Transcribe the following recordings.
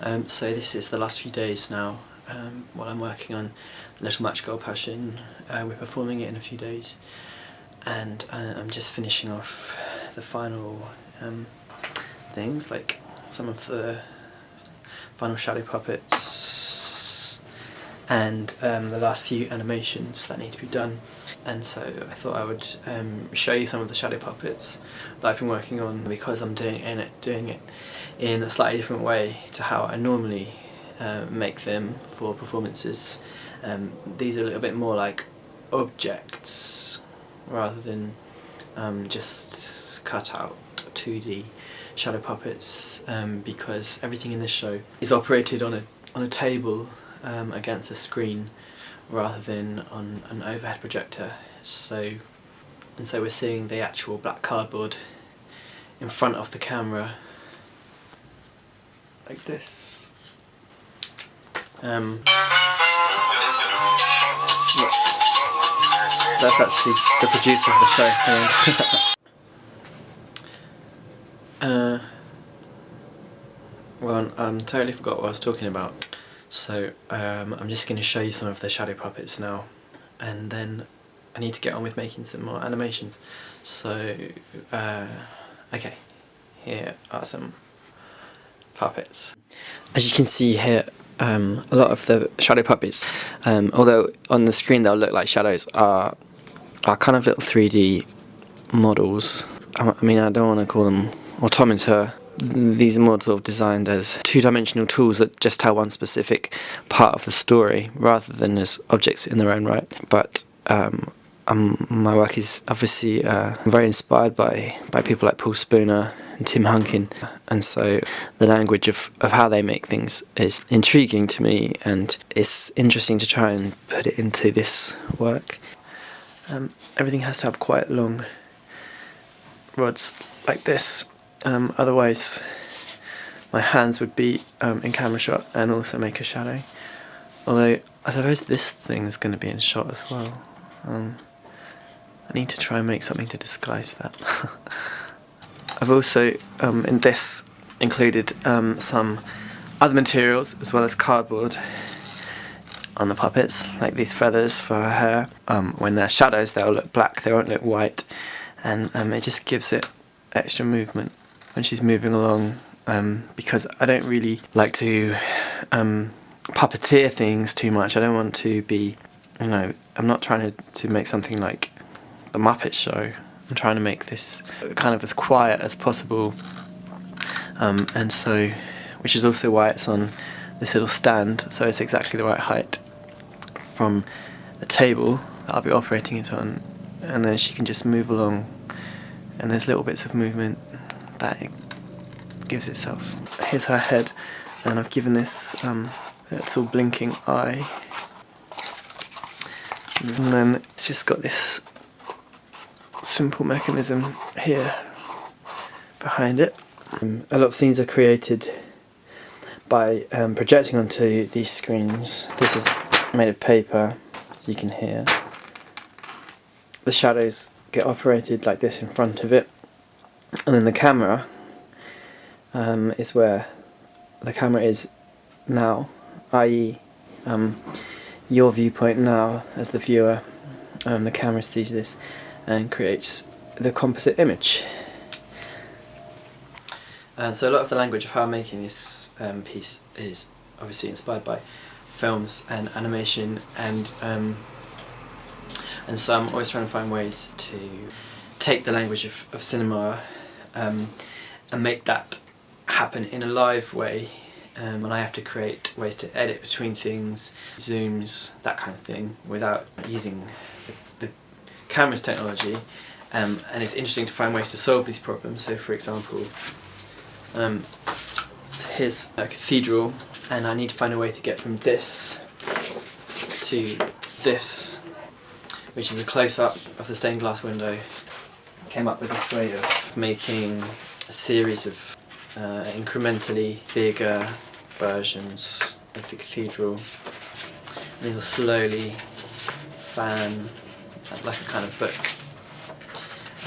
So this is the last few days now while I'm working on Little Match Girl Passion. We're performing it in a few days, and I'm just finishing off the final things, like some of the final shadow puppets and the last few animations that need to be done. And so I thought I would show you some of the shadow puppets that I've been working on, because I'm doing it in a slightly different way to how I normally make them for performances. These are a little bit more like objects rather than just cut out 2D shadow puppets, because everything in this show is operated on a table against a screen rather than on an overhead projector. So we're seeing the actual black cardboard in front of the camera like this. Look, that's actually the producer of the show. Well, I totally forgot what I was talking about. So I'm just going to show you some of the shadow puppets now, and then I need to get on with making some more animations. So okay, here are some puppets. As you can see here, a lot of the shadow puppets, although on the screen they'll look like shadows, are kind of little 3D models. I mean, I don't want to call them automata. These are more sort of designed as two-dimensional tools that just tell one specific part of the story rather than as objects in their own right. But my work is obviously very inspired by people like Paul Spooner and Tim Hunkin, and so the language of how they make things is intriguing to me, and it's interesting to try and put it into this work. Everything has to have quite long rods like this, otherwise my hands would be in camera shot and also make a shadow. Although I suppose this thing is going to be in shot as well. I need to try and make something to disguise that. I've also in this included some other materials as well as cardboard on the puppets, like these feathers for her hair. When they're shadows they'll look black, they won't look white, and it just gives it extra movement when she's moving along, because I don't really like to puppeteer things too much. I don't want to be, I'm not trying to make something like the Muppet Show. I'm trying to make this kind of as quiet as possible, and so, which is also why it's on this little stand, so it's exactly the right height from the table that I'll be operating it on, and then she can just move along, and there's little bits of movement that it gives itself. Here's her head, and I've given this little blinking eye, and then it's just got this simple mechanism here behind it. A lot of scenes are created by projecting onto these screens. This is made of paper, as you can hear. The shadows get operated like this in front of it, and then the camera is where the camera is now, i.e. your viewpoint now as the viewer. The camera sees this and creates the composite image. So a lot of the language of how I'm making this piece is obviously inspired by films and animation, and so I'm always trying to find ways to take the language of cinema and make that happen in a live way, and I have to create ways to edit between things, zooms, that kind of thing, without using the camera's technology, and it's interesting to find ways to solve these problems. So for example, here's a cathedral, and I need to find a way to get from this to this, which is a close-up of the stained glass window. I came up with this way of making a series of incrementally bigger versions of the cathedral, and these will slowly fan like a kind of book,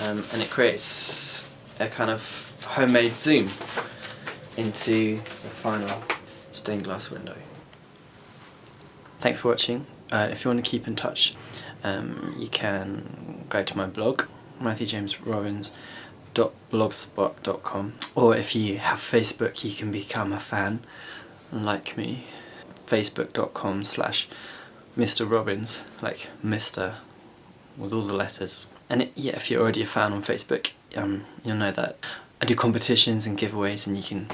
and it creates a kind of homemade zoom into the final stained glass window. Thanks for watching. If you want to keep in touch, you can go to my blog, matthewjamesrobbins.blogspot.com, or if you have Facebook, you can become a fan like me, facebook.com/Mr. Robbins, like Mr. with all the letters. And yeah, if you're already a fan on Facebook, you'll know that I do competitions and giveaways, and you can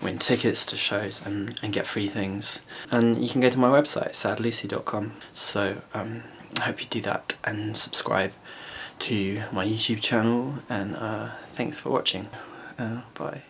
win tickets to shows and get free things. And you can go to my website, sadlucy.com. So I hope you do that and subscribe to my YouTube channel, and thanks for watching. Bye.